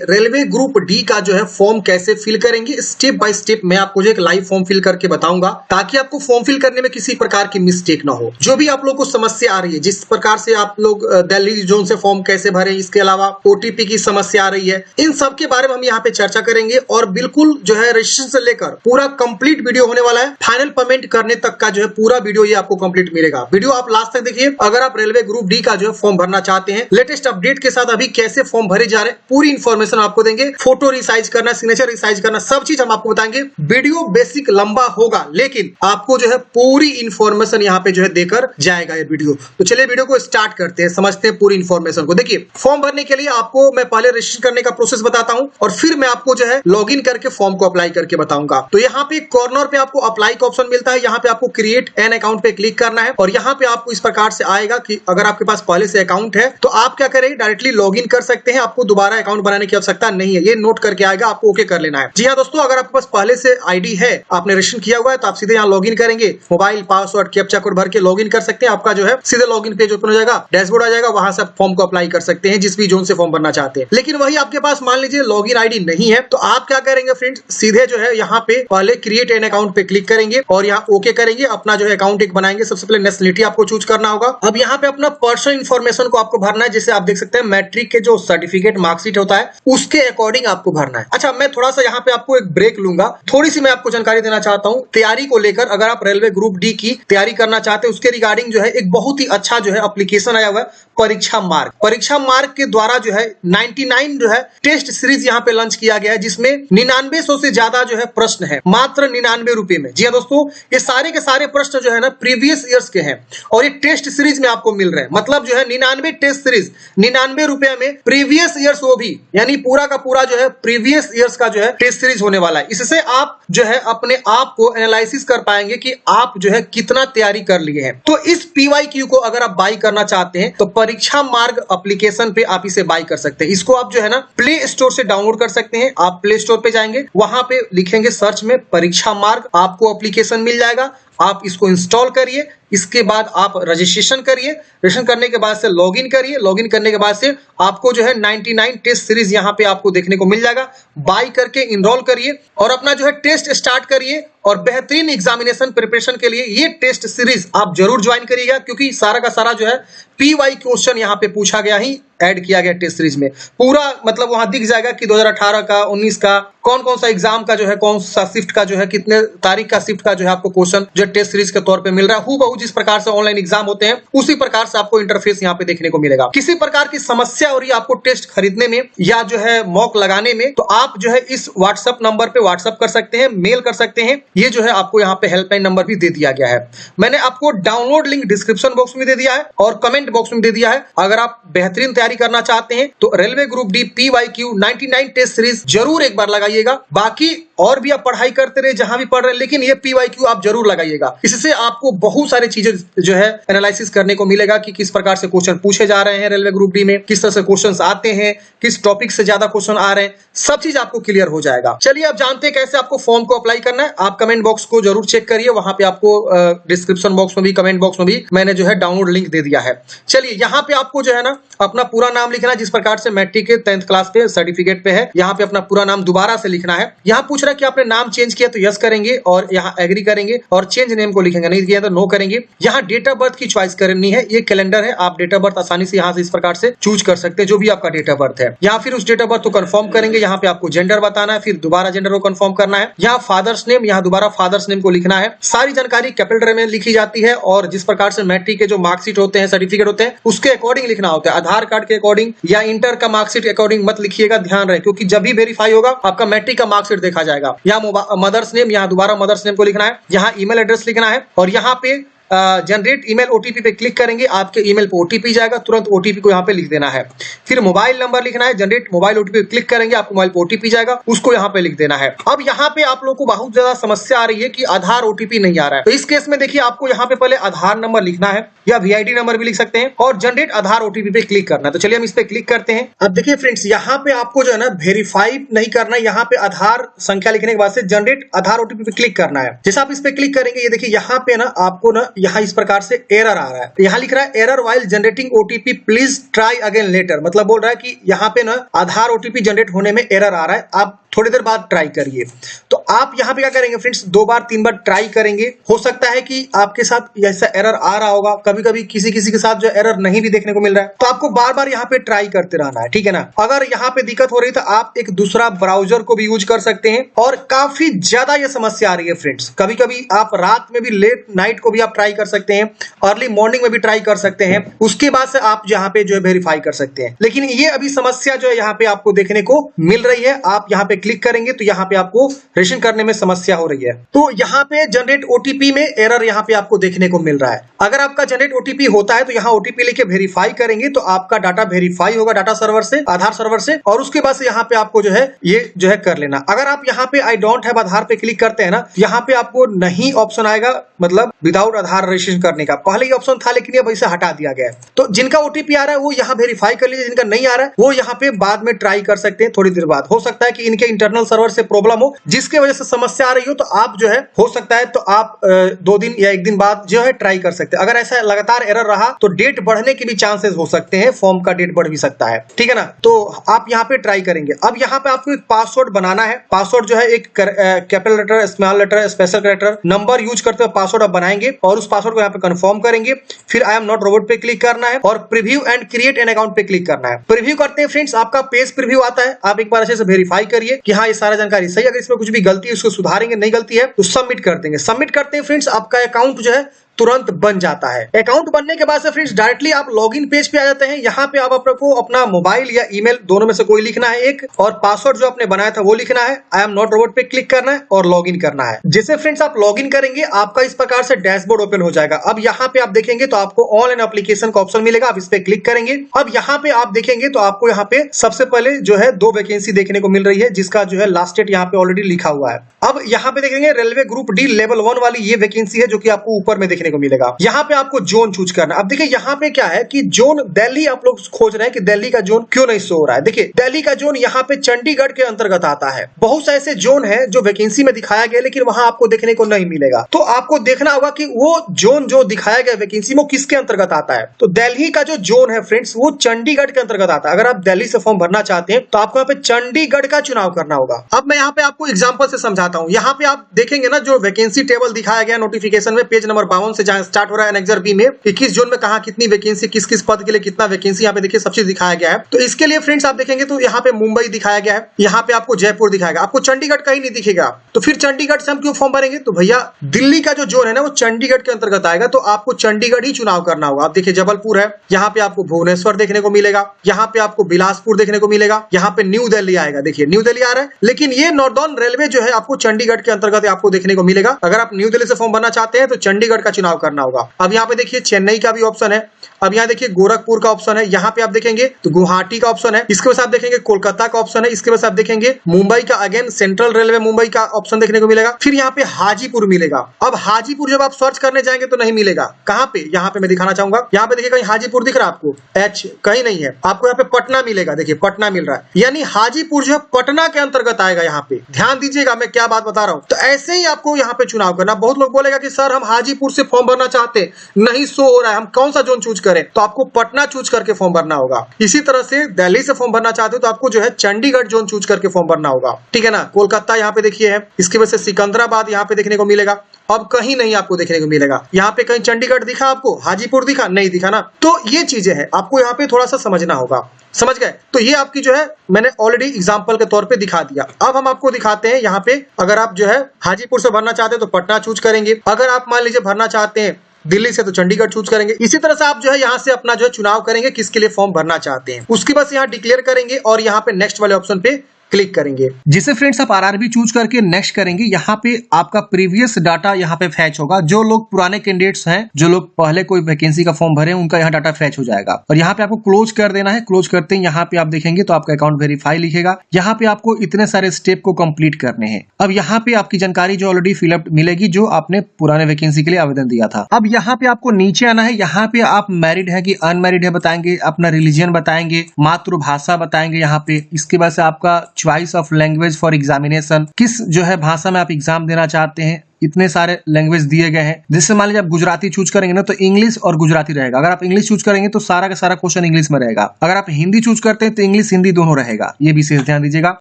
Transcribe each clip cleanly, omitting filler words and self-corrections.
Railway group D का जो है फॉर्म कैसे फिल करेंगे, स्टेप बाय स्टेप मैं आपको जो एक लाइव फॉर्म फिल करके बताऊंगा, ताकि आपको फॉर्म फिल करने में किसी प्रकार की मिस्टेक ना हो। जो भी आप लोग को समस्या आ रही है, जिस प्रकार से आप लोग दिल्ली जोन से फॉर्म कैसे भरें, इसके अलावा ओटीपी की समस्या आ रही है, इन सब के बारे में हम यहाँ पे चर्चा करेंगे। और बिल्कुल जो है रजिस्ट्रेशन से लेकर पूरा कंप्लीट वीडियो होने वाला है, फाइनल पेमेंट करने तक का जो है पूरा वीडियो ये आपको कंप्लीट मिलेगा। वीडियो आप लास्ट तक देखिए। अगर आप रेलवे ग्रुप डी का जो है फॉर्म भरना चाहते हैं, लेटेस्ट अपडेट के साथ अभी कैसे फॉर्म भरे जा रहे हैं, पूरी इंफॉर्मेशन आपको देंगे। फोटो रिसाइज करना, सिग्नेचर रिसाइज करना, सब चीज हम आपको बताएंगे। वीडियो बेसिक लंबा होगा, लेकिन आपको जो है पूरी इंफॉर्मेशन यहाँ पे जो है देकर जाएगा ये वीडियो। तो चलिए वीडियो को स्टार्ट करते हैं, समझते हैं पूरी इंफॉर्मेशन को। देखिए, फॉर्म भरने के लिए आपको मैं पहले रजिस्टर करने का प्रोसेस बताता हूं, और फिर मैं आपको जो है लॉगिन करके फॉर्म को अप्लाई करके बताऊंगा। तो यहाँ पे कॉर्नर पे आपको अप्लाई का ऑप्शन मिलता है, यहाँ पे आपको क्रिएट एन अकाउंट पे क्लिक करना है, और यहाँ पे आपको इस प्रकार से आएगा कि अगर आपके पास पहले से अकाउंट है तो आप क्या करें, डायरेक्टली लॉगिन कर सकते हैं, आपको दोबारा अकाउंट बनाने की आवश्यकता नहीं है। ये नोट करके आएगा, आपको ओके कर लेना है। जी हाँ दोस्तों, अगर आपके पास पहले से आईडी है, आपने रजिस्टर किया हुआ है, तो आप सीधे यहाँ लॉगिन करेंगे, मोबाइल पासवर्ड कैप्चा कोड भर के लॉगिन कर सकते हैं। आपका जो है सीधे लॉगिन पेज ओपन हो जाएगा, डैशबोर्ड आ जाएगा, वहां से फॉर्म को अप्लाई कर सकते हैं जिस भी जोन से फॉर्म भरना चाहते हैं। लेकिन वही आपके पास मान लीजिए लॉगिन आईडी नहीं है, तो आप क्या करेंगे फ्रेंड्स, सीधे जो है यहाँ पे पहले क्रिएट एन अकाउंट पे क्लिक करेंगे और यहाँ ओके करेंगे। अपना जो है अकाउंट एक बनाएंगे। सबसे पहले नेशनलिटी आपको चूज करना होगा। अब यहाँ पे अपना पर्सनल इन्फॉर्मेशन को आपको भरना है, जैसे आप देख सकते हैं मैट्रिक के जो सर्टिफिकेट मार्कशीट होता है उसके अकॉर्डिंग आपको भरना है। अच्छा, मैं थोड़ा सा यहाँ पे आपको एक ब्रेक लूंगा, थोड़ी सी मैं आपको जानकारी देना चाहता हूँ तैयारी को लेकर। अगर आप रेलवे ग्रुप डी की तैयारी करना चाहते हैं, उसके रिगार्डिंग जो है एक बहुत ही अच्छा जो है एप्लीकेशन आया हुआ है, परीक्षा मार्ग। परीक्षा मार्ग के द्वारा जो है 99 जो है टेस्ट सीरीज यहाँ पे लॉन्च किया गया है, जिसमें 9900 से ज्यादा जो है प्रश्न है, मात्र 99 रुपए में। जी हाँ दोस्तों, ये सारे के सारे प्रश्न जो है ना प्रीवियस ईयर्स के हैं, और ये टेस्ट सीरीज में आपको मिल रहे हैं। मतलब जो है 99 टेस्ट सीरीज 99 रुपए में, प्रीवियस ईयर्स वो भी, यानी पूरा का पूरा जो है प्रीवियस ईयर्स का जो है टेस्ट सीरीज होने वाला है। इससे आप जो है अपने आप को एनालिसिस कर पाएंगे कि आप जो है कितना तैयारी कर लिए हैं। तो इस PYQ को अगर आप बाई करना चाहते हैं, तो परीक्षा मार्ग एप्लीकेशन पे आप इसे बाई कर सकते हैं। इसको आप जो है ना प्ले स्टोर से डाउनलोड कर सकते हैं। आप प्ले स्टोर पे जाएंगे, वहां पे लिखेंगे सर्च में परीक्षा मार्ग, आपको एप्लीकेशन मिल जाएगा। आप इसको इंस्टॉल करिए, इसके बाद आप रजिस्ट्रेशन करिए, रजिस्ट्रेशन करने के बाद से लॉगिन करिए, लॉगिन करने के बाद से आपको जो है 99 टेस्ट सीरीज यहाँ पे आपको देखने को मिल जाएगा। बाई करके इनरोल करिए और अपना जो है टेस्ट स्टार्ट करिए, और बेहतरीन एग्जामिनेशन प्रिपरेशन के लिए ये टेस्ट सीरीज आप जरूर ज्वाइन करिएगा, क्योंकि सारा का सारा जो है PY क्वेश्चन यहाँ पे पूछा गया ही ऐड किया गया टेस्ट सीरीज में। पूरा मतलब वहां दिख जाएगा कि 2018 का, 19 का, कौन कौन सा एग्जाम का जो है, कौन सा शिफ्ट का जो है, कितने तारीख का शिफ्ट का जो है आपको क्वेश्चन जो टेस्ट सीरीज के तौर पे मिल रहा है। हूबहू जिस प्रकार से ऑनलाइन एग्जाम होते हैं उसी प्रकार से आपको इंटरफेस यहाँ पे देखने को मिलेगा। किसी प्रकार की समस्या हो रही है आपको टेस्ट खरीदने में या जो है मॉक लगाने में, तो आप जो है इस व्हाट्सएप नंबर पे व्हाट्सएप कर सकते हैं, मेल कर सकते हैं। ये जो है आपको यहाँ पे हेल्पलाइन नंबर भी दे दिया गया है। मैंने आपको डाउनलोड लिंक डिस्क्रिप्शन बॉक्स में दे दिया है और कमेंट बॉक्स में दे दिया है। अगर आप बेहतरीन तैयारी करना चाहते हैं तो railway group D PYQ 99 test series जरूर एक बार लगाइएगा। बाकी और भी आप पढ़ाई करते रहे जहां भी पढ़ रहे हैं, लेकिन ये PYQ आप जरूर लगाइएगा। इससे आपको बहुत सारी चीजें जो है एनालिसिस करने को मिलेगा कि किस प्रकार से क्वेश्चन पूछे जा रहे हैं रेलवे ग्रुप डी में, किस तरह से क्वेश्चंस आते हैं, किस टॉपिक से ज्यादा क्वेश्चन आ रहे हैं, सब चीज आपको क्लियर हो जाएगा। चलिए आप जानते हैं कैसे आपको फॉर्म को अप्लाई करना है। आप कमेंट बॉक्स को जरूर चेक करिए, वहां पे आपको डिस्क्रिप्शन बॉक्स में भी, कमेंट बॉक्स में भी मैंने जो है डाउनलोड लिंक दे दिया है। चलिए यहाँ पे आपको जो है ना अपना पूरा नाम लिखना है, जिस प्रकार से मैट्रिक के 10th क्लास पे सर्टिफिकेट पे है, यहाँ पे अपना पूरा नाम दोबारा से लिखना है। यहाँ पूछ रहा है कि आपने नाम चेंज किया, तो यस करेंगे और यहाँ एग्री करेंगे, और चेंज नेम को लिखेंगे, नहीं किया तो नो करेंगे। यहाँ डेट ऑफ बर्थ की चॉइस करनी है, ये कैलेंडर है, आप डेट ऑफ बर्थ आसानी से यहाँ से इस प्रकार से चूज कर सकते हैं, जो भी आपका डेट ऑफ बर्थ है। यहाँ फिर उस डेट ऑफ बर्थ को कंफर्म करेंगे, यहाँ पे आपको जेंडर बताना है, फिर दोबारा जेंडर को कंफर्म करना है। यहाँ फादर्स नेम, यहाँ दोबारा फादर्स नेम को लिखना है। सारी जानकारी कैपिटल में लिखी जाती है, और जिस प्रकार से मैट्रिक के जो मार्कशीट होते हैं, सर्टिफिकेट होते हैं, उसके अकॉर्डिंग लिखना होता है। आधार कार्ड के अकॉर्डिंग या इंटर का मार्कशीट अकॉर्डिंग मत लिखिएगा, ध्यान रहे, क्योंकि जब भी वेरीफाई होगा आपका मैट्रिक का मार्कशीट देखा जाएगा। यहाँ मदर्स नेम, यहाँ दोबारा मदर्स नेम को लिखना है, यहाँ ईमेल एड्रेस लिखना है, और यहाँ पे जनरेट ईमेल ओटीपी पे क्लिक करेंगे, आपके ईमेल पे ओटीपी जाएगा, तुरंत ओटीपी को यहाँ पे लिख देना है। फिर मोबाइल नंबर लिखना है, जनरेट मोबाइल ओटीपी पे क्लिक करेंगे, आपको मोबाइल पे ओटीपी जाएगा, उसको यहाँ पे लिख देना है। अब यहाँ पे आप लोग को बहुत ज्यादा समस्या आ रही है कि आधार ओटीपी नहीं आ रहा है, तो इस केस में देखिए आपको यहाँ पे पहले आधार नंबर लिखना है, या VID नंबर भी लिख सकते हैं, और जनरेट आधार ओटीपी पे क्लिक करना है। तो चलिए हम इस पे क्लिक करते हैं। अब देखिए फ्रेंड्स, यहाँ पे आपको जो है ना वेरीफाई नहीं करना है, यहाँ पे आधार संख्या लिखने के बाद से जनरेट आधार ओटीपी पे क्लिक करना है। जैसे आप इस पे क्लिक करेंगे, ये देखिए यहाँ पे ना आपको ना यहाँ इस प्रकार से एरर आ रहा है, यहाँ लिख रहा है error while generating OTP please try again later, मतलब बोल रहा है कि यहाँ पे ना आधार ओटीपी जनरेट होने में एरर आ रहा है, आप थोड़ी देर बाद ट्राई करिए। तो आप यहाँ पे क्या करेंगे फ्रेंड्स, 2 बार 3 बार ट्राई करेंगे। हो सकता है कि आपके साथ ऐसा एरर आ रहा होगा, कभी कभी किसी के साथ जो एरर नहीं भी देखने को मिल रहा है, तो आपको बार बार यहाँ पे ट्राई करते रहना है, ठीक है ना। अगर यहाँ पे दिक्कत हो रही है तो आप एक दूसरा ब्राउजर को भी यूज कर सकते हैं, और काफी ज्यादा ये समस्या आ रही है फ्रेंड्स। कभी कभी आप रात में भी, लेट नाइट को भी आप ट्राई कर सकते हैं, अर्ली मॉर्निंग में भी ट्राई कर सकते हैं, उसके बाद से आप यहाँ पे जो है वेरीफाई कर सकते हैं। लेकिन ये अभी समस्या जो है यहाँ पे आपको देखने को मिल रही है। आप यहाँ पे क्लिक करेंगे तो यहाँ पे आपको रजिस्ट्रेशन करने में समस्या हो रही है। तो यहाँ पे जनरेट ओटीपी में एरर यहाँ पे आपको देखने को मिल रहा है। अगर आपका जनरेट ओटीपी होता है तो यहाँ ओटीपी लेके वेरीफाई करेंगे तो आपका डाटा वेरीफाई होगा डाटा सर्वर से, आधार सर्वर से, और उसके बाद से यहाँ पे आपको जो है ये जो है कर लेना। अगर आप यहाँ पे आई डोंट हैव आधार पे क्लिक करते हैं ना, यहाँ पे आपको नहीं ऑप्शन आएगा, मतलब विदाउट आधार रजिस्ट्रेशन करने का। पहले ही ऑप्शन था लेकिन ये वैसे हटा दिया गया है। तो जिनका ओटीपी आ रहा है वो यहाँ वेरीफाई कर लीजिए, जिनका नहीं आ रहा है वो यहाँ पे बाद में ट्राई कर सकते हैं, थोड़ी देर बाद। हो सकता है कि इनके इंटरनल सर्वर से प्रॉब्लम हो, जिसके वजह से समस्या आ रही हो, तो आप जो है हो सकता है तो आप 2 दिन या 1 दिन बाद जो है ट्राई कर सकते हैं। अगर ऐसा लगातार एरर रहा तो डेट बढ़ने के भी चांसेस हो सकते हैं, फॉर्म का डेट बढ़ भी सकता है, ठीक है ना। तो आप यहाँ पे ट्राई करेंगे। अब यहाँ पे आपको एक पासवर्ड बनाना है। पासवर्ड जो है एक capital letter, small letter, special character, number use करते हुए पासवर्ड आप बनाएंगे और उस पासवर्ड को यहाँ पे कंफर्म करेंगे। फिर आई एम नॉट रोबोट पे क्लिक करना है और preview and create an account पे क्लिक करना है। प्रीव्यू करते हैं फ्रेंड्स, आपका पेज प्रीव्यू आता है। आप एक बार अच्छे से वेरीफाई करिए कि हाँ ये सारा जानकारी सही। अगर इसमें कुछ भी गलती है उसको सुधारेंगे, नहीं गलती है तो सबमिट कर देंगे। सबमिट करते हैं फ्रेंड्स, आपका अकाउंट जो है तुरंत बन जाता है। अकाउंट बनने के बाद से फ्रेंड्स डायरेक्टली आप लॉगिन पेज पे आ जाते हैं। यहाँ पे आप आपको अपना मोबाइल या ईमेल दोनों में से कोई लिखना है एक, और पासवर्ड जो आपने बनाया था वो लिखना है। आई एम नॉट रोबोट पे क्लिक करना है और लॉगिन करना है। जैसे फ्रेंड्स आप लॉगिन करेंगे आपका इस प्रकार से डैशबोर्ड ओपन हो जाएगा। अब यहाँ पे आप देखेंगे तो आपको ऑनलाइन एप्लीकेशन का ऑप्शन मिलेगा, आप इस पे क्लिक करेंगे। अब यहाँ पे आप देखेंगे तो आपको यहाँ पे सबसे पहले जो है 2 वैकेंसी देखने को मिल रही है, जिसका जो है लास्ट डेट यहाँ पे ऑलरेडी लिखा हुआ है। अब यहाँ पे देखेंगे रेलवे ग्रुप डी लेवल 1 वाली ये वैकेंसी है, जो कि आपको ऊपर में देखने को मिलेगा। यहाँ पे आपको जोन चूज करना। अब देखिए यहाँ पे क्या है कि जोन दिल्ली आप लोग खोज रहे हैं कि दिल्ली का जोन क्यों नहीं शो हो रहा है। देखिए दिल्ली का जोन यहाँ पे चंडीगढ़ के अंतर्गत आता है। बहुत से ऐसे जोन है जो वैकेंसी में दिखाया गया लेकिन वहां आपको देखने को नहीं मिलेगा। तो आपको देखना होगा कि वो जोन जो दिखाया गया वैकेंसी में किसके अंतर्गत आता है। तो दिल्ली का जो जोन है फ्रेंड्स वो चंडीगढ़ के अंतर्गत आता है। अगर आप दिल्ली से फॉर्म भरना चाहते हैं तो आपको यहाँ पे चंडीगढ़ का चुनाव करना होगा। अब मैं यहाँ पे आपको एग्जाम्पल से समझाता हूँ। यहाँ पे आप देखेंगे ना जो वैकेंसी टेबल दिखाया गया नोटिफिकेशन में, पेज नंबर 52 से जहां स्टार्ट हो रहा है एनेक्सर बी में 21 जोन में कहा कितनी वैकेंसी, किस किस पद के लिए कितना वैकेंसी, यहाँ पे देखिए सब चीज दिखाया गया है। तो इसके लिए फ्रेंड्स आप देखेंगे तो यहाँ पे मुंबई दिखाया गया है, यहाँ पे आपको जयपुर दिखाएगा, आपको चंडीगढ़ कहीं नहीं दिखेगा। तो फिर चंडीगढ़ से हम क्यों फॉर्म भरेंगे? तो भैया दिल्ली का जो जोन है ना वो चंडीगढ़ के अंतर्गत आएगा, तो आपको चंडीगढ़ ही चुनाव करना होगा। आप देखिए जबलपुर है, यहाँ पे आपको भुवनेश्वर देखने को मिलेगा, यहाँ पे आपको बिलासपुर देखने को मिलेगा, यहाँ पे न्यू दिल्ली आएगा। देखिए न्यू दिल्ली आ रहा है, लेकिन ये नॉर्दर्न रेलवे जो है आपको चंडीगढ़ के अंतर्गत आपको देखने को मिलेगा। अगर आप न्यू दिल्ली से फॉर्म भरना चाहते हैं तो चंडीगढ़ का चुनाव करना होगा। अब यहाँ पे देखिए चेन्नई का भी ऑप्शन है, अब यहाँ देखिए गोरखपुर का ऑप्शन है, यहाँ पे आप देखेंगे तो गुवाहाटी का ऑप्शन है, इसके बाद आप देखेंगे कोलकाता का ऑप्शन है, इसके बाद आप देखेंगे मुंबई का, अगेन सेंट्रल रेलवे मुंबई का ऑप्शन देखने को मिलेगा। फिर यहाँ पे हाजीपुर मिलेगा। अब हाजीपुर जब आप सर्च करने जाएंगे तो नहीं मिलेगा। कहाँ पे? यहाँ पे मैं दिखाना चाहूंगा। यहाँ पे देखिए कहीं हाजीपुर दिख रहा है आपको? एच कहीं नहीं है। आपको यहाँ पे पटना मिलेगा। देखिए पटना मिल रहा है, यानी हाजीपुर जो है पटना के अंतर्गत आएगा। यहाँ पे ध्यान दीजिएगा मैं क्या बात बता रहा हूँ। तो ऐसे ही आपको यहाँ पे चुनाव करना। बहुत लोग बोलेगा कि सर हम हाजीपुर से फॉर्म भरना चाहते हैं, नहीं शो हो रहा है, हम कौन सा जोन चूज करें? तो आपको पटना चूज करके फॉर्म भरना होगा। इसी तरह से दिल्ली से फॉर्म भरना चाहते हो तो आपको जो है चंडीगढ़ जोन चूज करके फॉर्म भरना होगा, ठीक है ना। कोलकाता यहाँ पे देखिए है, इसकी वजह से सिकंदराबाद यहाँ पे देखने को मिलेगा। अब कहीं नहीं आपको देखने को मिलेगा। यहाँ पे कहीं चंडीगढ़ दिखा आपको? हाजीपुर दिखा? नहीं दिखा ना। तो ये चीजें हैं, आपको यहाँ पे थोड़ा सा समझना होगा। समझ गए? तो ये आपकी जो है मैंने ऑलरेडी एग्जांपल के तौर पे दिखा दिया। अब हम आपको दिखाते हैं यहाँ पे, अगर आप जो है हाजीपुर से भरना चाहते हैं तो पटना चूज करेंगे। अगर आप मान लीजिए भरना चाहते हैं दिल्ली से तो चंडीगढ़ चूज करेंगे। इसी तरह से आप जो है यहाँ से अपना जो है चुनाव करेंगे किसके लिए फॉर्म भरना चाहते हैं, उसके बस यहाँ डिक्लेयर करेंगे और यहाँ पे नेक्स्ट वाले ऑप्शन पे क्लिक करेंगे। जिसे फ्रेंड्स आप आरआरबी चूज करके नेक्स्ट करेंगे, यहाँ पे आपका प्रीवियस डाटा यहाँ पे फैच होगा। जो लोग पुराने कैंडिडेट्स हैं, जो लोग पहले कोई वैकेंसी का फॉर्म भरे, उनका यहाँ डाटा फैच हो जाएगा और यहाँ पे आपको क्लोज कर देना है। क्लोज करते हैं यहाँ पे आप देखेंगे तो आपका अकाउंट वेरीफाई लिखेगा। यहाँ पे आपको इतने सारे स्टेप को कंप्लीट करने हैं। अब यहाँ पे आपकी जानकारी जो ऑलरेडी फिलअप मिलेगी, जो आपने पुराने वैकेंसी के लिए आवेदन दिया था। अब यहाँ पे आपको नीचे आना है। यहाँ पे आप मैरिड है कि अनमैरिड है बताएंगे, अपना रिलीजन बताएंगे, मातृभाषा बताएंगे यहाँ पे। इसके बाद से आपका choice of language for examination, किस जो है भाषा में आप एग्जाम देना चाहते हैं, इतने सारे लैंग्वेज दिए गए हैं। जैसे मान लीजिए आप गुजराती चूज करेंगे ना तो इंग्लिश और गुजराती रहेगा। अगर आप इंग्लिश चूज करेंगे तो सारा का सारा क्वेश्चन इंग्लिश में रहेगा। अगर आप हिंदी चूज करते हैं तो इंग्लिश हिंदी दोनों रहेगा। ये विशेष ध्यान दीजिएगा।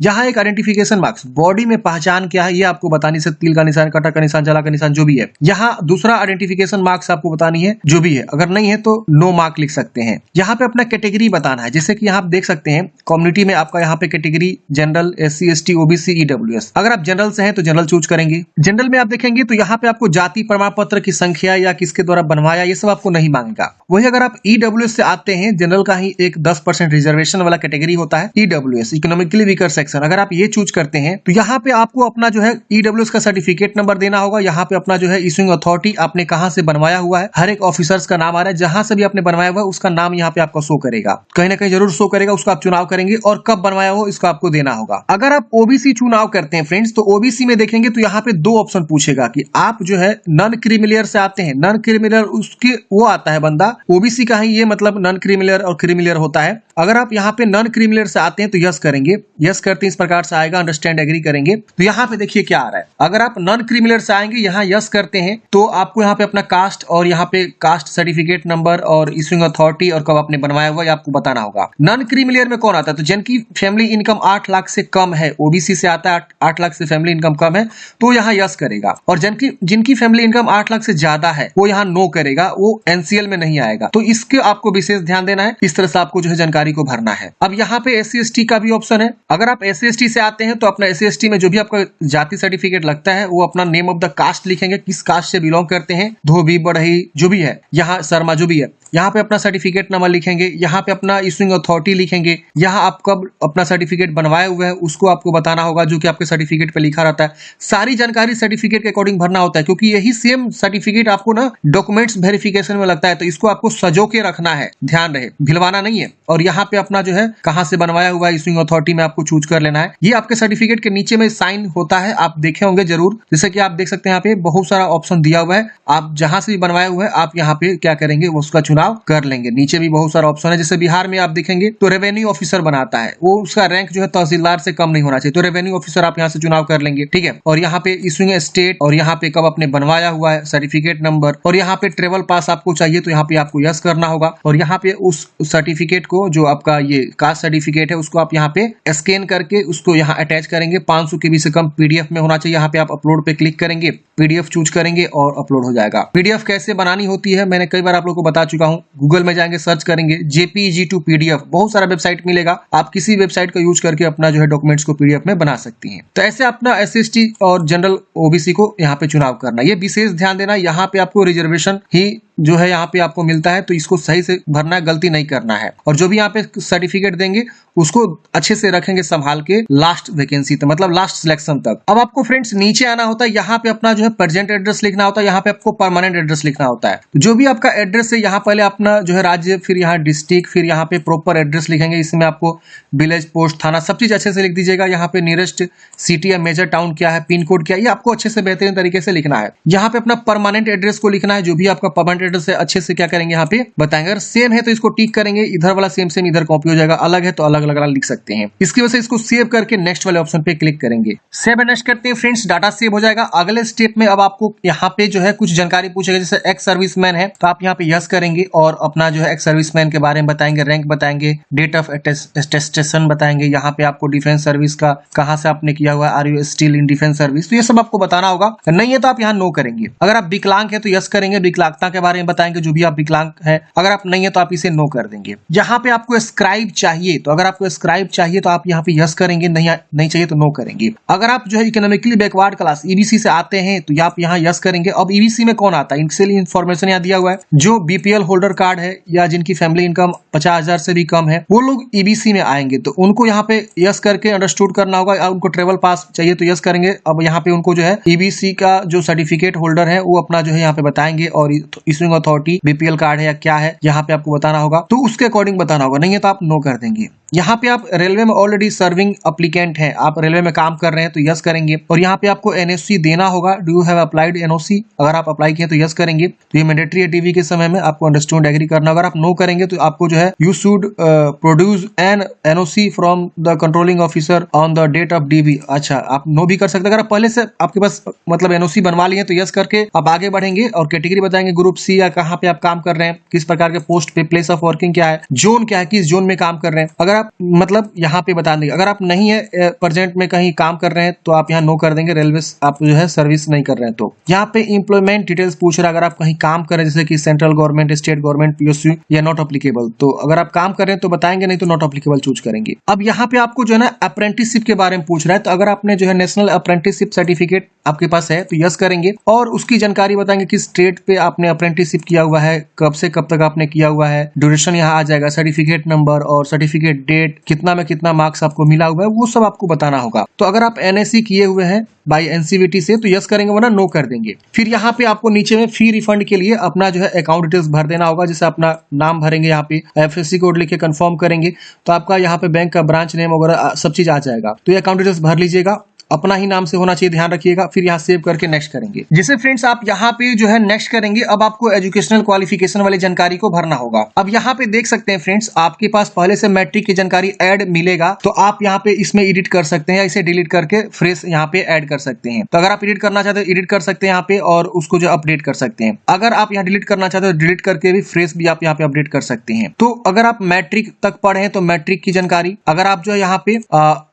यहाँ एक आइडेंटिफिकेशन मार्क्स, बॉडी में पहचान क्या है ये आपको बतानी से, तिल का निशान, कटा का निशान, जला का निशान जो भी है। यहाँ दूसरा आइडेंटिफिकेशन मार्क्स आपको बतानी है जो भी है। अगर नहीं है तो नो मार्क लिख सकते हैं। यहाँ पे अपना कैटेगरी बताना है। जैसे कि यहाँ आप देख सकते हैं कम्युनिटी में आपका यहाँ पे category general, SC ST OBC EWS। अगर आप जनरल से हैं तो जनरल चूज करेंगे। जनरल में आप देखेंगे तो यहाँ पे आपको जाति प्रमाण पत्र की संख्या या किसके द्वारा बनवाया ये सब आपको नहीं मांगेगा। वही अगर आप EWS से आते हैं, जनरल का ही एक 10% रिजर्वेशन वाला कैटेगरी होता है EWS, इकोनॉमिकली वीकर सेक्शन। अगर आप ये चूज करते हैं तो यहाँ पे आपको अपना जो है EWS का सर्टिफिकेट नंबर देना होगा। यहाँ पे अपना जो है इशूइंग अथॉरिटी आपने कहाँ से बनवाया हुआ है, हर एक ऑफिसर्स का नाम आ रहा है। जहां से भी आपने बनवाया हुआ है उसका नाम यहाँ पे आपको शो करेगा, कहीं ना कहीं जरूर शो करेगा। उसका आप चुनाव करेंगे और कब बनवाया हो इसको आपको देना होगा। अगर आप OBC चुनाव करते हैं फ्रेंड्स तो OBC में देखेंगे तो यहाँ पे 2 ऑप्शन पूछेगा कि आप जो है नॉन क्रीमिलियर से आते हैं। नॉन क्रीमिलियर उसके वो आता है बंदा, OBC का ही ये मतलब नॉन क्रीमिलियर और क्रीमिलियर होता है। अगर आप यहाँ पे नॉन क्रीमिलियर से आते हैं तो यस करेंगे। यस करते इस प्रकार से आएगा, अंडरस्टैंड एग्री करेंगे। तो यहाँ पे देखिए क्या आ रहा है। अगर आप नॉन क्रीमिलियर से आएंगे, यहाँ यस करते हैं तो आपको यहाँ पे अपना कास्ट और यहाँ पे कास्ट सर्टिफिकेट नंबर और इशूइंग अथॉरिटी और कब आपने बनवाया हुआ आपको बताना होगा। नॉन क्रीमिलियर में कौन आता है तो जिनकी फैमिली इनकम 8 लाख से कम है, OBC से आता है 8 लाख से फैमिली इनकम कम है तो यहाँ यस करेगा। और जिनकी फैमिली इनकम 8 लाख से ज्यादा है वो यहाँ नो करेगा, वो NCL में नहीं आएगा। तो इसके आपको विशेष ध्यान देना है। इस तरह से आपको जो है जानकारी को भरना है। अब यहाँ पे SC ST का भी ऑप्शन है। अगर आप SC ST से आते हैं तो अपना SC ST में जो भी आपका जाति सर्टिफिकेट लगता है वो अपना नेम ऑफ द कास्ट लिखेंगे, किस कास्ट से बिलोंग करते हैं, धोबी, बढ़ई जो भी है, यहाँ शर्मा जो भी है। यहाँ पे अपना सर्टिफिकेट नंबर लिखेंगे, यहाँ पे अपना इशूइंग अथॉरिटी लिखेंगे, यहाँ आप कब अपना सर्टिफिकेट बनवाए हुए हैं उसको आपको बताना होगा जो कि आपके सर्टिफिकेट पे लिखा रहता है। सारी जानकारी सर्टिफिकेट के अकॉर्डिंग भरना होता है क्योंकि यही सेम सर्टिफिकेट आपको ना डॉक्यूमेंट्स वेरिफिकेशन में लगता है। तो इसको आपको सजो के रखना है, ध्यान रहे, भिलवाना नहीं है। और यहाँ पे अपना जो है कहाँ से बनवाया हुआ है इशूइंग अथॉरिटी में आपको चूज कर लेना है। ये आपके सर्टिफिकेट के नीचे में साइन होता है, आप देखे होंगे जरूर। जैसे कि आप देख सकते हैं यहाँ पे बहुत सारा ऑप्शन दिया हुआ है। आप जहां से भी बनवाया हुआ है आप यहाँ पे क्या करेंगे उसका चुनाव कर लेंगे। नीचे भी बहुत सारा ऑप्शन है। जैसे बिहार में आप देखेंगे तो रेवेन्यू ऑफिसर बनाता है, वो उसका रैंक जो है तहसीलदार से कम नहीं होना चाहिए। तो रेवेन्यू ऑफिसर आप यहाँ से चुनाव कर लेंगे, ठीक है। और यहाँ पे इशूइंग स्टेट और यहाँ पे कब आपने बनवाया हुआ है, सर्टिफिकेट नंबर, और यहाँ पे ट्रेवल पास आपको चाहिए तो यहाँ पे आपको यस करना होगा। और यहाँ पे उस सर्टिफिकेट को जो आपका ये कास्ट सर्टिफिकेट है उसको आप यहाँ पे स्कैन करके उसको यहाँ अटैच करेंगे। 500 KB से कम PDF में होना चाहिए। यहाँ पे आप अपलोड पे क्लिक करेंगे, PDF चूज करेंगे और अपलोड हो जाएगा। PDF कैसे बनानी होती है मैंने कई बार आप लोगों को बता चुका हूँ। गूगल में जाएंगे, सर्च करेंगे JPEG to PDF, बहुत सारा वेबसाइट मिलेगा। आप किसी वेबसाइट का यूज करके अपना जो है डॉक्यूमेंट्स को PDF में बना सकती हैं। तो ऐसे अपना SC ST और जनरल OBC को यहाँ पे चुनाव करना, ये विशेष ध्यान देना। यहाँ पे आपको रिजर्वेशन ही जो है यहाँ पे आपको मिलता है तो इसको सही से भरना है, गलती नहीं करना है। और जो भी यहाँ पे सर्टिफिकेट देंगे उसको अच्छे से रखेंगे संभाल के लास्ट वैकेंसी तक, मतलब लास्ट सिलेक्शन तक। अब आपको फ्रेंड्स नीचे आना होता है, यहाँ पे अपना जो है प्रेजेंट एड्रेस लिखना होता है, यहाँ पे आपको परमानेंट एड्रेस लिखना होता है। तो जो भी आपका एड्रेस है यहाँ पहले अपना जो है राज्य, फिर यहाँ डिस्ट्रिक्ट, फिर यहाँ पे प्रॉपर एड्रेस लिखेंगे। इसमें आपको विलेज, पोस्ट, थाना सब चीज अच्छे से लिख दीजिएगा। यहाँ पे नियरेस्ट सिटी या मेजर टाउन क्या है, पिन कोड क्या है, ये आपको अच्छे से बेहतरीन तरीके से लिखना है। यहाँ पे अपना परमानेंट एड्रेस को लिखना है। जो भी आपका परमानेंट एड्रेस है अच्छे से क्या करेंगे यहाँ पे बताएंगे। अगर सेम है तो इसको टिक करेंगे, इधर वाला सेम सेम इधर कॉपी हो जाएगा, अलग है तो अलग अलग लिख सकते हैं। इसकी वजह से इसको सेव करके नेक्स्ट वाले ऑप्शन पे क्लिक करेंगे। सेव एंड नेक्स्ट करते हैं फ्रेंड्स, डाटा सेव हो जाएगा। अगले स्टेप में अब आपको यहाँ पे जो है कुछ जानकारी पूछेगा। जैसे एक्स सर्विसमैन है तो आप यहाँ पे यस करेंगे और अपना जो है एक्स सर्विसमैन के बारे में बताएंगे, रैंक बताएंगे, डेट ऑफ अटेस्टेशन बताएंगे। यहाँ पे आपको डिफेंस सर्विस का कहाँ से आपने किया हुआ है, are you still in defence service, तो ये सब आपको बताना होगा। नहीं है तो आप यहाँ नो करेंगे। अगर आप विकलांग है तो यस करेंगे, विकलांगता के बारे में बताएंगे जो भी आप विकलांग है। अगर आप नहीं है तो आप इसे नो कर देंगे। यहाँ पे आपको स्क्राइब चाहिए तो अगर आपको स्क्राइब चाहिए तो आप यहाँ पे यस करेंगे, नहीं चाहिए तो नो करेंगे। अगर आप जो है इकोनॉमिकली बैकवर्ड क्लास EBC से आते हैं तो आप यहाँ यस करेंगे। अब EBC में कौन आता है इनके लिए इंफॉर्मेशन यहाँ दिया हुआ है। जो BPL होल्डर कार्ड है या जिनकी फैमिली इनकम 50,000 से भी कम है वो लोग EBC में आएंगे तो उनको यहाँ पे यस करके अंडरस्टूड करना होगा। उनको ट्रेवल पास चाहिए तो यस करेंगे। अब यहाँ पे उनको जो है EBC का जो सर्टिफिकेट होल्डर है वो अपना जो है यहाँ पे बताएंगे और इशूइंग अथॉरिटी BPL कार्ड है या क्या है यहाँ पे आपको बताना होगा, तो उसके अकॉर्डिंग बताना होगा। नहीं है तो आप नो कर देंगे। यहाँ पे आप रेलवे में ऑलरेडी सर्विंग अप्लीकेंट हैं, आप रेलवे में काम कर रहे हैं तो यस करेंगे। और यहाँ पे आपको एनओसी देना होगा, do you have applied NOC, अगर आप अप्लाई किए तो यस करेंगे। तो ये मैंडेटरी है डीवी के समय में, आपको अंडरस्टूड एग्री करना। अगर आप नो करेंगे तो आपको जो है you should produce an NOC from the controlling officer on the date of DV. अच्छा, आप नो भी कर सकते हैं। अगर आप पहले से आपके पास मतलब एनओसी बनवा लिए तो यस करके आप आगे बढ़ेंगे और कैटेगरी बताएंगे, ग्रुप सी या कहाँ पे आप काम कर रहे हैं, किस प्रकार के पोस्ट पे, प्लेस ऑफ वर्किंग क्या है, जोन क्या है, किस जोन में काम कर रहे हैं। अगर आप मतलब यहाँ पे बता देंगे। अगर आप नहीं है प्रेजेंट में कहीं काम कर रहे हैं तो आप यहाँ नो कर देंगे, रेलवे आप जो है सर्विस नहीं कर रहे हैं। तो यहाँ पे एम्प्लॉयमेंट डिटेल्स पूछ रहा है, अगर आप कहीं काम कर रहे हैं जैसे कि central government, state government, PSU, या नॉट अप्लीकेबल। तो अगर आप काम कर रहे हैं तो बताएंगे, नहीं तो नॉट अप्लीकेबल चूज करेंगे। अब यहाँ पे आपको जो है ना अप्रेंटिसशिप के बारे में पूछ रहा है, तो अगर आपने जो है नेशनल अप्रेंटिसशिप सर्टिफिकेट आपके पास है तो यस करेंगे और उसकी जानकारी बताएंगे किस स्टेट पे आपने अप्रेंटिसशिप किया हुआ है, कब से कब तक आपने किया हुआ है, ड्यूरेशन यहाँ आ जाएगा, सर्टिफिकेट नंबर और सर्टिफिकेट डेट, कितना में कितना मार्क्स आपको मिला हुआ है, वो सब आपको बताना होगा। तो अगर आप एनएससी किए हुए हैं बाय एनसीवीटी से तो यस करेंगे, वरना नो कर देंगे। फिर यहाँ पे आपको नीचे में फी रिफंड के लिए अपना जो है अकाउंट डिटेल्स भर देना होगा, जैसे अपना नाम भरेंगे, यहाँ पे एफएससी कोड लिख के कंफर्म करेंगे तो आपका यहाँ पे बैंक का ब्रांच नेम वगैरह सब चीज आ जाएगा। तो ये अकाउंट डिटेल्स भर लीजिएगा, अपना ही नाम से होना चाहिए, ध्यान रखिएगा। फिर यहाँ सेव करके नेक्स्ट करेंगे। जैसे फ्रेंड्स आप यहाँ पे जो है नेक्स्ट करेंगे, अब आपको एजुकेशनल क्वालिफिकेशन वाली जानकारी को भरना होगा। अब यहाँ पे देख सकते हैं फ्रेंड्स, आपके पास पहले से मैट्रिक की जानकारी ऐड मिलेगा तो आप यहाँ पे इसमें एडिट कर सकते हैं या इसे डिलीट करके फ्रेश यहाँ पे ऐड कर सकते हैं। तो अगर आप एडिट करना चाहते हैं एडिट कर सकते हैं यहाँ पे और उसको जो अपडेट कर सकते हैं। अगर आप यहाँ डिलीट करना चाहते हो डिलीट करके भी फ्रेश भी आप यहाँ पे अपडेट कर सकते हैं। तो अगर आप मैट्रिक तक पढ़े हैं तो मैट्रिक की जानकारी, अगर आप जो है यहाँ पे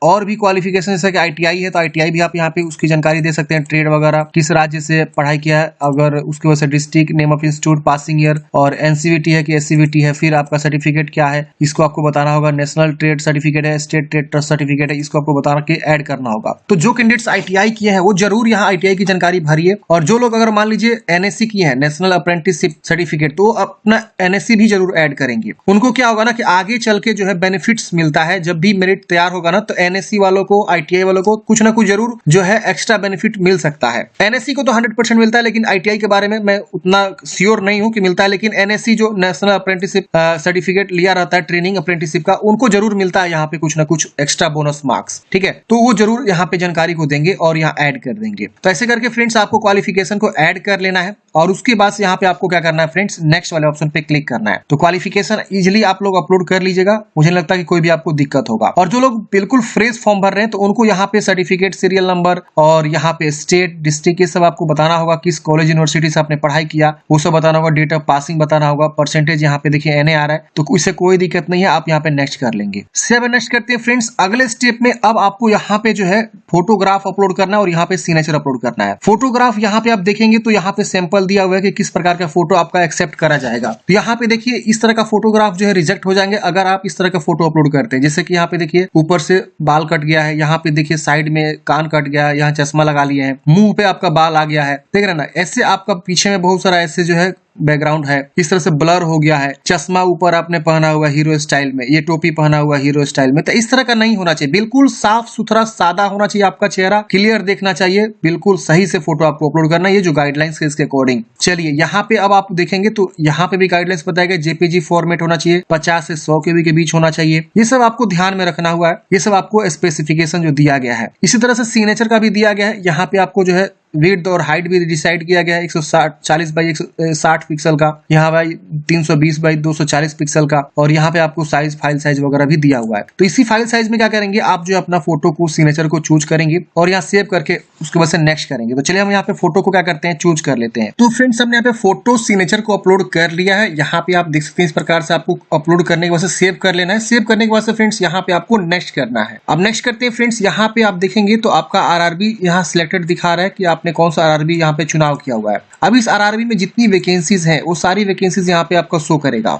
और भी क्वालिफिकेशन जैसे कि आईटीआई है तो आईटीआई भी आप यहाँ पे उसकी जानकारी दे सकते हैं, ट्रेड वगैरह, किस राज्य से पढ़ाई किया है, अगर उसके वजह से district, name of institute, passing year, और एनसीवीटी है कि एससीवीटी है, फिर आपका सर्टिफिकेट क्या है इसको आपको बताना होगा, नेशनल ट्रेड सर्टिफिकेट है, स्टेट ट्रेड ट्रस्ट सर्टिफिकेट है, इसको आपको बता के ऐड करना होगा। तो जो कैंडिडेट्स आईटीआई किए हैं वो जरूर यहाँ आईटीआई की जानकारी भरिए। और जो लोग अगर मान लीजिए एनएससी किए हैं, नेशनल अप्रेंटिसशिप सर्टिफिकेट, तो अपना एनएससी भी जरूर ऐड करेंगे। उनको क्या होगा ना कि आगे चल के जो है बेनिफिट्स मिलता है, जब भी मेरिट तैयार होगा ना तो एनएससी वालों को, आईटीआई वालों को कुछ ना कुछ जरूर जो है एक्स्ट्रा बेनिफिट मिल सकता है। एनएससी को तो 100% मिलता है, लेकिन आईटीआई के बारे में मैं उतना श्योर नहीं हूं कि मिलता है, लेकिन एनएससी जो नेशनल अप्रेंटिसशिप सर्टिफिकेट लिया रहता है ट्रेनिंग अप्रेंटिसशिप का, उनको जरूर मिलता है यहाँ पे कुछ ना कुछ एक्स्ट्रा बोनस मार्क्स। ठीक है, तो वो जरूर यहाँ पे जानकारी को देंगे और यहाँ ऐड कर देंगे। तो ऐसे करके फ्रेंड्स आपको क्वालिफिकेशन को ऐड कर लेना है और उसके बाद से यहाँ पे आपको क्या करना है फ्रेंड्स, नेक्स्ट वाले ऑप्शन पे क्लिक करना है। तो क्वालिफिकेशन इजिली आप लोग अपलोड कर लीजिएगा, मुझे नहीं लगता कि कोई भी आपको दिक्कत होगा। और जो लोग बिल्कुल फ्रेश फॉर्म भर रहे हैं तो उनको यहाँ पे सर्टिफिकेट, सीरियल नंबर और यहाँ पे स्टेट, डिस्ट्रिक्ट, ये सब आपको बताना होगा, किस कॉलेज यूनिवर्सिटी से आपने पढ़ाई किया वो सब बताना होगा, डेट ऑफ पासिंग बताना होगा, परसेंटेज यहाँ पे देखिए एनए आ रहा है, तो इससे कोई दिक्कत नहीं है, आप यहाँ पे नेक्स्ट कर लेंगे। सेव नेक्स्ट करते हैं फ्रेंड्स। अगले स्टेप में अब आपको यहाँ पे जो है फोटोग्राफ अपलोड करना है और यहाँ पे सिग्नेचर अपलोड करना है। फोटोग्राफ यहाँ पे आप देखेंगे तो यहाँ पे सैंपल दिया हुआ है कि किस प्रकार का फोटो आपका एक्सेप्ट करा जाएगा। तो यहाँ पे देखिए इस तरह का फोटोग्राफ जो है रिजेक्ट हो जाएंगे अगर आप इस तरह का फोटो अपलोड करते हैं। जैसे कि यहाँ पे देखिए ऊपर से बाल कट गया है, यहाँ पे देखिए साइड में कान कट गया है, यहाँ चश्मा लगा लिए हैं, मुंह पे आपका बाल आ गया है, देख रहे हैं ना, ऐसे आपका पीछे में बहुत सारा ऐसे जो है बैकग्राउंड है, इस तरह से ब्लर हो गया है, चश्मा ऊपर आपने पहना हुआ हीरो स्टाइल में, ये टोपी पहना हुआ हीरो स्टाइल में, तो इस तरह का नहीं होना चाहिए। बिल्कुल साफ सुथरा सादा होना चाहिए, आपका चेहरा क्लियर देखना चाहिए, बिल्कुल सही से फोटो आपको अपलोड करना है, ये जो गाइडलाइंस है इसके अकॉर्डिंग। चलिए यहाँ पे अब आप देखेंगे तो यहाँ पे भी गाइडलाइंस बताएगा, जेपीजी फॉर्मेट होना चाहिए, 50 से 100 KB के बीच होना चाहिए, ये सब आपको ध्यान में रखना हुआ है, ये सब आपको स्पेसिफिकेशन जो दिया गया है। इसी तरह से सिग्नेचर का भी दिया गया है, यहाँ पे आपको जो है विड्थ और हाइट भी डिसाइड किया गया है, 140 बाई 160 पिक्सल का, यहाँ भाई 320 बाई 240 पिक्सल का, और यहाँ पे आपको साइज, फाइल साइज वगैरह भी दिया हुआ है। तो इसी फाइल साइज में क्या करेंगे, आप जो अपना फोटो को, सिग्नेचर को चूज करेंगे और यहाँ सेव करके उसके बाद से नेक्स्ट करेंगे। तो चलिए हम यहाँ पे फोटो को क्या करते हैं, चूज कर लेते हैं। तो फ्रेंड्स हमने यहाँ पे फोटो सिग्नेचर को अपलोड कर लिया है, यहाँ पे आप देख सकते हैं इस प्रकार से आपको अपलोड करने के बाद से सेव कर लेना है। सेव करने के बाद से फ्रेंड्स यहाँ पे आपको नेक्स्ट करना है। अब नेक्स्ट करते हैं फ्रेंड्स, यहाँ पे आप देखेंगे तो आपका आरआरबी यहाँ सिलेक्टेड दिखा रहा है कि आपने कौन सा आरआरबी यहाँ पे चुनाव किया हुआ है। अब इस आरआरबी में जितनी वैकेंसीज हैं वो सारी वैकेंसीज यहाँ पे आपका शो करेगा।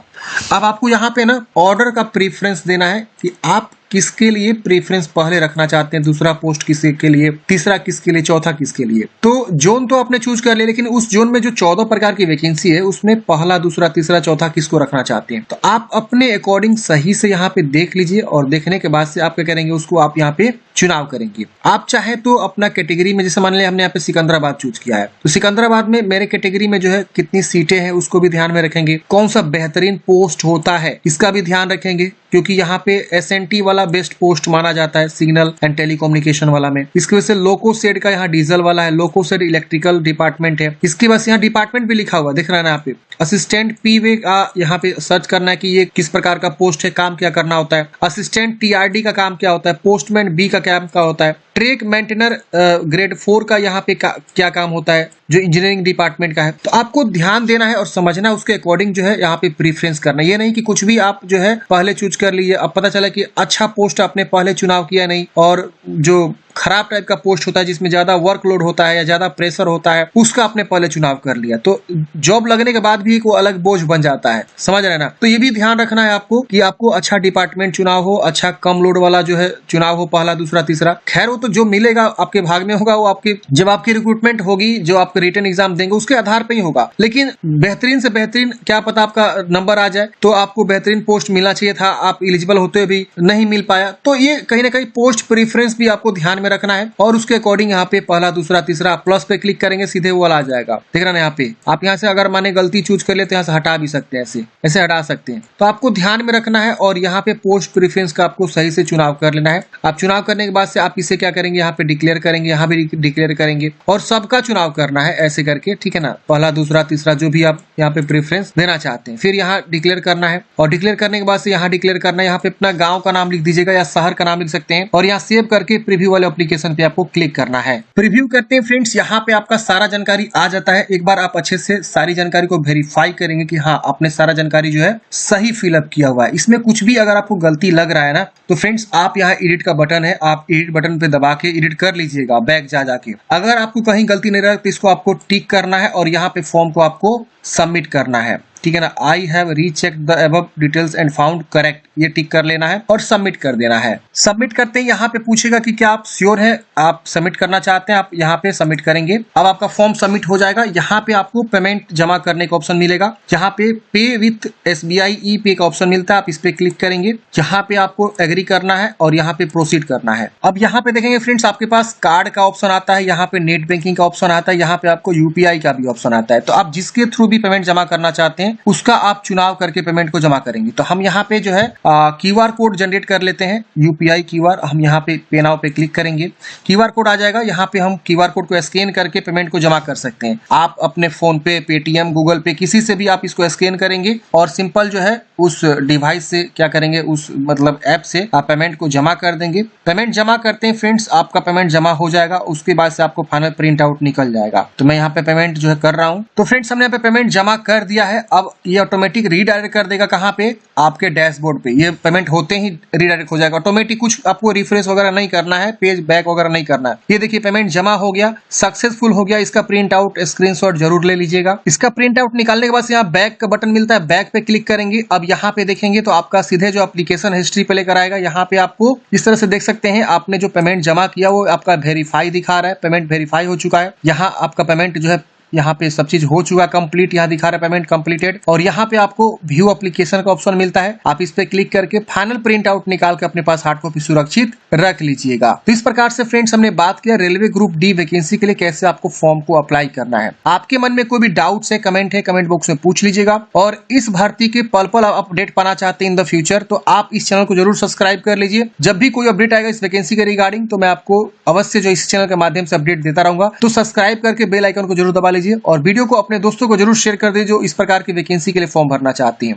अब आपको यहाँ पे ना ऑर्डर का प्रेफरेंस देना है कि आप किसके लिए प्रेफरेंस पहले रखना चाहते हैं, दूसरा पोस्ट किसके लिए, तीसरा किसके लिए, चौथा किसके लिए। तो जोन तो आपने चूज कर लिया, लेकिन उस जोन में जो 14 प्रकार की वैकेंसी है उसमें पहला, दूसरा, तीसरा, चौथा किसको रखना चाहते हैं। तो आप अपने अकॉर्डिंग सही से यहाँ पे देख लीजिए और देखने के बाद से आप क्या करेंगे, उसको आप यहाँ पे चुनाव करेंगे। आप चाहे तो अपना कैटेगरी में, जैसे मान लिया हमने यहाँ पे सिकंदराबाद चूज किया है, तो सिकंदराबाद में मेरे कैटेगरी में जो है कितनी सीटें हैं उसको भी ध्यान में रखेंगे, कौन सा बेहतरीन पोस्ट होता है इसका भी ध्यान रखेंगे, क्योंकि यहाँ पे SNT वाला बेस्ट पोस्ट माना जाता है, सिग्नल एंड टेलीकम्युनिकेशन वाला में। इसकी वजह से लोको सेड का यहाँ डीजल वाला है, लोको सेड इलेक्ट्रिकल डिपार्टमेंट है। इसके बस यहाँ डिपार्टमेंट भी लिखा हुआ दिख रहा है ना यहाँ पे। असिस्टेंट पीवे का यहाँ पे सर्च करना है कि ये किस प्रकार का पोस्ट है, काम क्या करना होता है। असिस्टेंट TRD का काम क्या होता है, पोस्टमैन B का काम क्या होता है, ट्रैक मेंटेनर ग्रेड 4 का यहाँ पे क्या काम होता है, जो इंजीनियरिंग डिपार्टमेंट का है। तो आपको ध्यान देना है और समझना, उसके अकॉर्डिंग जो है यहाँ पे प्रीफरेंस करना। ये नहीं कि कुछ भी आप जो है पहले चूज कर लीजिए, अब पता चला कि अच्छा पोस्ट आपने पहले चुनाव किया नहीं, और जो खराब टाइप का पोस्ट होता है जिसमें ज्यादा वर्कलोड होता है या ज्यादा प्रेशर होता है, उसका आपने पहले चुनाव कर लिया, तो जॉब लगने के बाद भी एक अलग बोझ बन जाता है, समझ रहे हैं ना। तो ये भी ध्यान रखना है आपको कि आपको अच्छा डिपार्टमेंट चुनाव हो, अच्छा कम लोड वाला जो है चुनाव हो, पहला दूसरा तीसरा। खैर वो तो जो मिलेगा आपके भाग में होगा, वो आपके जब आपकी रिक्रूटमेंट होगी, जो आपके रिटन एग्जाम देंगे उसके आधार पर ही होगा। लेकिन बेहतरीन से बेहतरीन, क्या पता आपका नंबर आ जाए तो आपको बेहतरीन पोस्ट मिलना चाहिए था, आप एलिजिबल होते हुए भी नहीं मिल पाया। तो ये कहीं ना कहीं पोस्ट प्रेफरेंस भी आपको ध्यान में रखना है, और उसके अकॉर्डिंग यहाँ पे पहला दूसरा तीसरा प्लस पे क्लिक करेंगे, सीधे वो वाला आ जाएगा, देख रहे हैं यहाँ पे। आप यहाँ से अगर माने गलती चूज कर ले तो यहाँ से हटा भी सकते हैं, ऐसे हटा सकते हैं। तो आपको ध्यान में रखना है, और यहाँ पे पोस्ट प्रेफरेंस का आपको सही से चुनाव कर लेना है। आप चुनाव करने के बाद से आप इसे क्या करेंगे, यहाँ पे डिक्लेयर करेंगे, यहाँ भी डिक्लेयर करेंगे, और सबका चुनाव करना है ऐसे करके, ठीक है ना। पहला दूसरा तीसरा जो भी आप यहाँ पे प्रेफरेंस देना चाहते हैं, फिर यहाँ डिक्लेयर करना है, और डिक्लेयर करने के बाद से यहाँ डिक्लेयर करना है, यहाँ पे अपना गाँव का नाम लिख दीजिएगा या शहर का नाम लिख सकते हैं, और यहाँ सेव करके प्रीव्यू वाले एप्लीकेशन पे आपको क्लिक करना है। प्रीव्यू करते हैं फ्रेंड्स, यहाँ पे आपका सारा जानकारी आ जाता है। एक बार आप अच्छे से सारी जानकारी को वेरीफाई करेंगे कि हाँ आपने सारा जानकारी जो है सही फिलअप किया हुआ है। इसमें कुछ भी अगर आपको गलती लग रहा है ना, तो फ्रेंड्स आप यहाँ एडिट का बटन है, आप एडिट बटन पे दबा के एडिट कर लीजिएगा, बैक जाके। अगर आपको कहीं गलती नहीं रहा तो इसको आपको टिक करना है, और यहाँ पे फॉर्म को आपको सबमिट करना है, ठीक है ना। I have rechecked the above details and found correct, ये टिक कर लेना है और सबमिट कर देना है। सबमिट करते ही यहाँ पे पूछेगा कि क्या आप श्योर है, आप सबमिट करना चाहते हैं, आप यहाँ पे सबमिट करेंगे। अब आपका फॉर्म सबमिट हो जाएगा। यहाँ पे आपको पेमेंट जमा करने का ऑप्शन मिलेगा, यहाँ पे पे विथ SBI ई-पे का ऑप्शन मिलता है, आप इस पे क्लिक करेंगे। यहाँ पे आपको एग्री करना है और यहाँ पे प्रोसीड करना है। अब यहाँ पे देखेंगे फ्रेंड्स, आपके पास कार्ड का ऑप्शन आता है, यहाँ पे नेट बैंकिंग का ऑप्शन आता है, यहाँ पे आपको UPI का भी ऑप्शन आता है। तो आप जिसके थ्रू भी पेमेंट जमा करना चाहते हैं उसका आप चुनाव करके पेमेंट को जमा करेंगे। तो हम यहाँ पे जो है QR कोड जनरेट कर लेते हैं, UPI QR। हम यहाँ पे पे नाउ पे क्लिक करेंगे, QR कोड आ जाएगा। यहाँ पे हम QR कोड को स्कैन करके पेमेंट को जमा कर सकते हैं। आप अपने फोन पे, पेटीएम, गूगल पे, किसी से भी आप इसको स्कैन करेंगे और सिंपल जो है उस डिवाइस से क्या करेंगे, उस मतलब ऐप से आप पेमेंट को जमा कर देंगे। पेमेंट जमा करते हैं फ्रेंड्स, आपका पेमेंट जमा हो जाएगा, उसके बाद से आपको फाइनल प्रिंट आउट निकल जाएगा। तो मैं यहाँ पे पेमेंट जो है कर रहा हूँ। तो फ्रेंड्स हमने यहाँ पे पेमेंट जमा कर दिया है। अब ये ऑटोमेटिक रीडायरेक्ट कर देगा कहाँ पे, आपके डैशबोर्ड पे। ये पेमेंट होते ही रीडायरेक्ट हो जाएगा ऑटोमेटिक, कुछ आपको रिफ्रेश वगैरह नहीं करना है, पेज बैक वगैरह नहीं करना है। ये देखिए पेमेंट जमा हो गया, सक्सेसफुल हो गया। इसका प्रिंट आउट स्क्रीनशॉट जरूर ले लीजिएगा। इसका प्रिंट आउट निकालने के बाद यहाँ बैक का बटन मिलता है, बैक पे क्लिक करेंगे। अब यहाँ पे देखेंगे तो आपका सीधे जो एप्लीकेशन हिस्ट्री पे लेकर आएगा। यहाँ पे आपको इस तरह से देख सकते हैं, आपने जो पेमेंट जमा किया वो आपका वेरीफाई दिखा रहा है, पेमेंट वेरीफाई हो चुका है। यहाँ आपका पेमेंट जो है, यहाँ पे सब चीज हो चुका, कंप्लीट यहाँ दिखा रहा है पेमेंट कंप्लीटेड। और यहाँ पे आपको व्यू एप्लीकेशन का ऑप्शन मिलता है, आप इस पे क्लिक करके फाइनल प्रिंट आउट निकाल के अपने पास हार्ड कॉपी सुरक्षित रख लीजिएगा। तो इस प्रकार से फ्रेंड्स हमने बात किया रेलवे ग्रुप डी वैकेंसी के लिए कैसे आपको फॉर्म को अप्लाई करना है। आपके मन में कोई भी डाउट्स है, कमेंट बॉक्स में पूछ लीजिएगा। और इस भर्ती के पल अपडेट पाना चाहते हैं इन द फ्यूचर, तो आप इस चैनल को जरूर सब्सक्राइब कर लीजिए। जब भी कोई अपडेट आएगा इस वैकेंसी के रिगार्डिंग, तो मैं आपको अवश्य जो इस चैनल के माध्यम से अपडेट देता रहूंगा। तो सब्सक्राइब करके बेल आइकन को जरूर दबा लीजिए और वीडियो को अपने दोस्तों को जरूर शेयर कर दीजिए जो इस प्रकार की वैकेंसी के लिए फॉर्म भरना चाहती हैं।